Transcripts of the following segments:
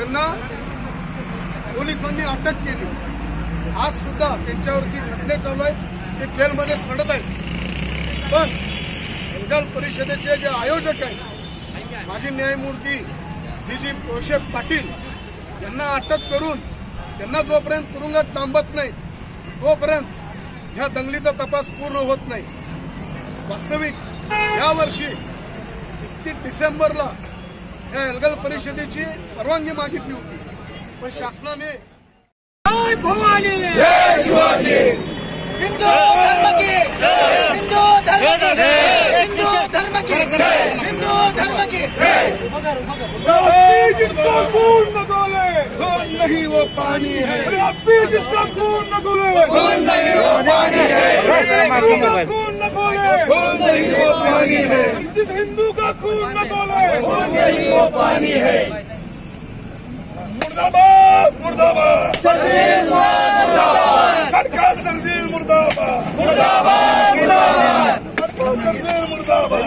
त्यांना पोलिसांनी अटक केली। आज सुद्धा त्यांच्यावरती खटले चालू आहेत, ते जेलमध्ये सडत आहेत। पण एल्गार परिषदेचे जे आयोजक आहेत, माजी न्यायमूर्ती जी कोळशे पाटील यांना अटक करून त्यांना जोपर्यंत तुरुंगात थांबत नाही तोपर्यंत ह्या दंगलीचा तपास पूर्ण होत नाही। वास्तविक यावर्षी 31 डिसेंबरला या एल्गार परिषदेची परवानगी मागितली होती, पण शासनाने भवानी जय शिवाजी, हिंदू धर्म की हिंदू धर्म की हिंदू धर्म की हिंदू धर्म की जिसका खून न डोले खून नहीं वो पानी है, जिसका खून न डोले खून नहीं वो पानी है, खून न डोले खून नहीं वो पानी है, जिस हिंदू का खून न डोले खून नहीं वो पानी है। मुर्दाबाद मुर्दाबाद सरकार शर्जील मुर्दाबाद मुर्दाबाद मुर्दाबाद सरकार शर्जील मुर्दाबाद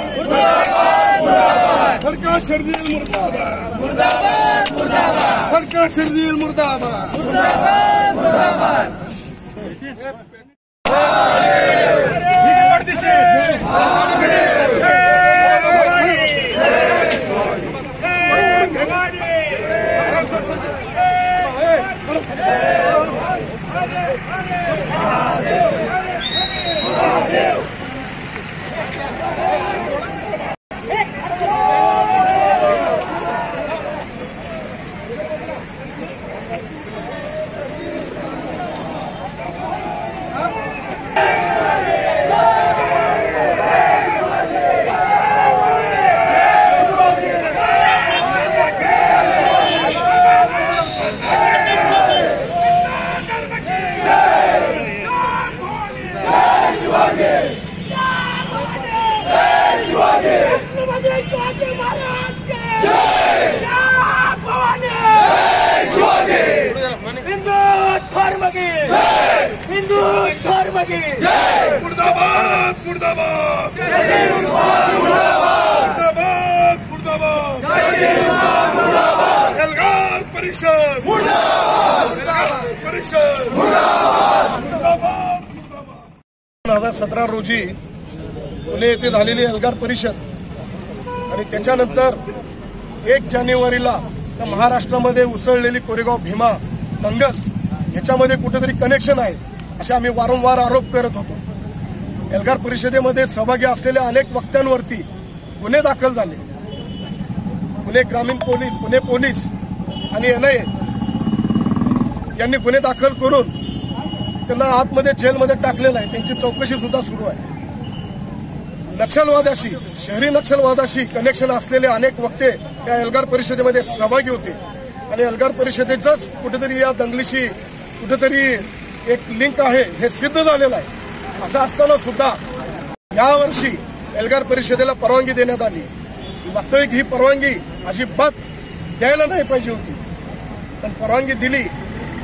मुर्दाबाद सरकार शर्जील मुर्दाबाद मुर्दाबाद मुर्दाबाद सरकार शर्जील मुर्दाबाद मुर्दाबाद मुर्दाबाद हिंदू धर्म की मुर्दाबाद मुर्दाबाद मुर्दाबाद मुर्दाबाद एल्गार परिषद मुर्दाबाद एल्गार परिषद मुर्दाबाद मुर्दाबाद 2017 रोजी पुणे येथे झालेली एल्गार परिषद आणि त्याच्यानंतर 1 जानेवारीला महाराष्ट्रामध्ये उसळलेली कोरेगाव भीमा दंगल याच्यामध्ये कुठेतरी कनेक्शन आहे असे आम्ही वारंवार आरोप करत होतो। एल्गार परिषदेमध्ये सहभागी असलेल्या अनेक वक्त्यांवरती गुन्हे दाखल झाले। पुणे ग्रामीण पोलीस, पुणे पोलीस आणि NIA यांनी गुन्हे दाखल करून त्यांना आतमध्ये जेलमध्ये टाकलेलं आहे। त्यांची चौकशी सुद्धा सुरू आहे। नक्षलवादाशी, शहरी नक्षलवादाशी कनेक्शन असलेले अनेक वक्ते या एल्गार परिषदेमध्ये सहभागी होते आणि एल्गार परिषदेचंच कुठेतरी या दंगलीशी कुठेतरी एक लिंक आहे हे सिद्ध झालेलं आहे। असं असताना सुद्धा यावर्षी एल्गार परिषदेला परवानगी देण्यात आली। वास्तविक ही परवानगी अजिबात द्यायला नाही पाहिजे होती, पण परवानगी दिली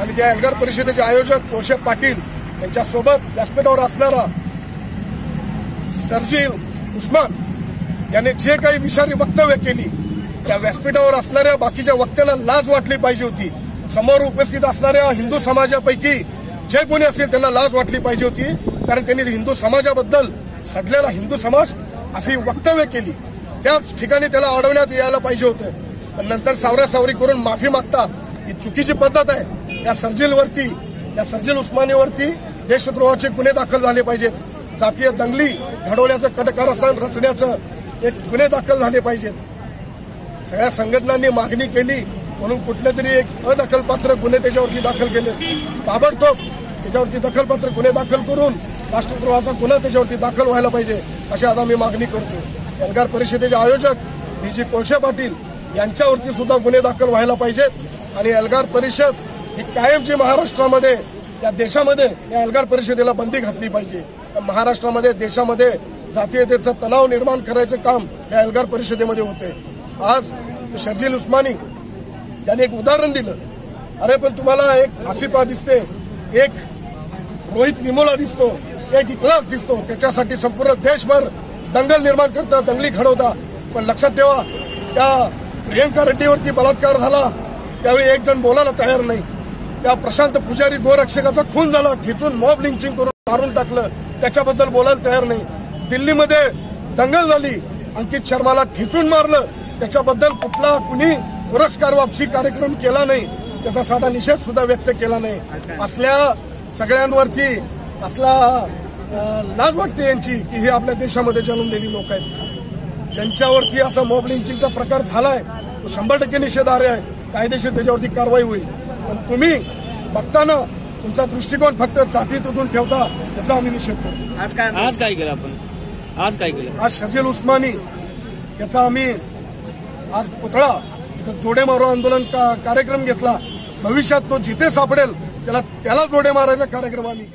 आणि त्या एल्गार परिषदेचे आयोजक कोळशे पाटील यांच्यासोबत व्यासपीठावर असणारा शर्जील उस्मान याने जे काही विषारी वक्तव्य केली त्या व्यासपीठावर असणाऱ्या बाकीच्या वक्त्यांना लाज वाटली पाहिजे होती। समोर उपस्थित असणाऱ्या हिंदू समाजापैकी जे कोणी असेल त्यांना लाज वाटली पाहिजे होती, कारण त्यांनी हिंदू समाजाबद्दल सडलेला हिंदू समाज अशी वक्तव्य केली। त्या ठिकाणी त्याला अडवण्यात यायला पाहिजे होतं, पण नंतर सावरासावरी करून माफी मागता ही चुकीची पद्धत आहे। त्या शर्जील उस्मानीवरती देशद्रोहाचे गुन्हे दाखल झाले पाहिजेत। जातीय दंगली घडवण्याचं कारस्थान रचण्याचं एक गुन्हे दाखल झाले पाहिजेत। सगळ्या संघटनांनी मागणी केली म्हणून कुठले तरी एक अदखलपात्र गुन्हे त्याच्यावरती दाखल केले। ताबडतोब त्याच्यावरती दखलपात्र गुन्हे दाखल करून राष्ट्रद्रोहाचा गुन्हा त्याच्यावरती दाखल व्हायला पाहिजे अशी आज आम्ही मागणी करतो। एल्गार परिषदेचे आयोजक जी कोळशे पाटील यांच्यावरती सुद्धा गुन्हे दाखल व्हायला पाहिजेत आणि एल्गार परिषद ही कायमची महाराष्ट्रामध्ये या देशामध्ये या एल्गार परिषदेला बंदी घातली पाहिजे। महाराष्ट्रामध्ये देशामध्ये जातीयतेचं तणाव निर्माण करायचं काम या एल्गार परिषदेमध्ये होते। आज शर्जील उस्मानी याने एक उदाहरण दिलं, अरे पण तुम्हाला एक आसिफा दिसते, एक रोहित निमोला दिसतो, एक इखलास दिसतो, त्याच्यासाठी संपूर्ण देशभर दंगल निर्माण करता, दंगली घडवता। पण लक्षात ठेवा, त्या प्रियंका रेड्डीवरती बलात्कार झाला त्यावेळी एक जण बोलायला तयार नाही. त्या प्रशांत पुजारी गोरक्षकाचा खून झाला, खेचून मॉब लिंचिंग करून मारून टाकलं, त्याच्याबद्दल बोलायला तयार नाही. दिल्लीमध्ये दंगल झाली, अंकित शर्माला ठेचून मारलं, त्याच्याबद्दल कुठला कुणी पुरस्कार वापसी कार्यक्रम केला नाही, त्याचा साधा निषेध सुद्धा व्यक्त केला नाही. असल्या सगळ्यांवरती असला लाज वाटते यांची की हे आपल्या देशामध्ये जन्मलेली लोक आहेत. ज्यांच्यावरती असा मॉब लिंचिंगचा प्रकार झालाय तो 100% निषेधार्ह आहे. कायदेशीर त्याच्यावरती कारवाई होईल. पण तुम्ही बघताना तुमचा दृष्टिकोन फक्त जातीतून ठेवता, त्याचा आम्ही निषेध करतो. आज काय केलं आपण? आज काय केलं? आज शर्जील उस्मानी याचा आम्ही आज पुतळा इथं जोडे मारो आंदोलन कार्यक्रम घेतला. भविष्यात तो जिथे सापडेल त्याला जोडे मारायचा कार्यक्रम आम्ही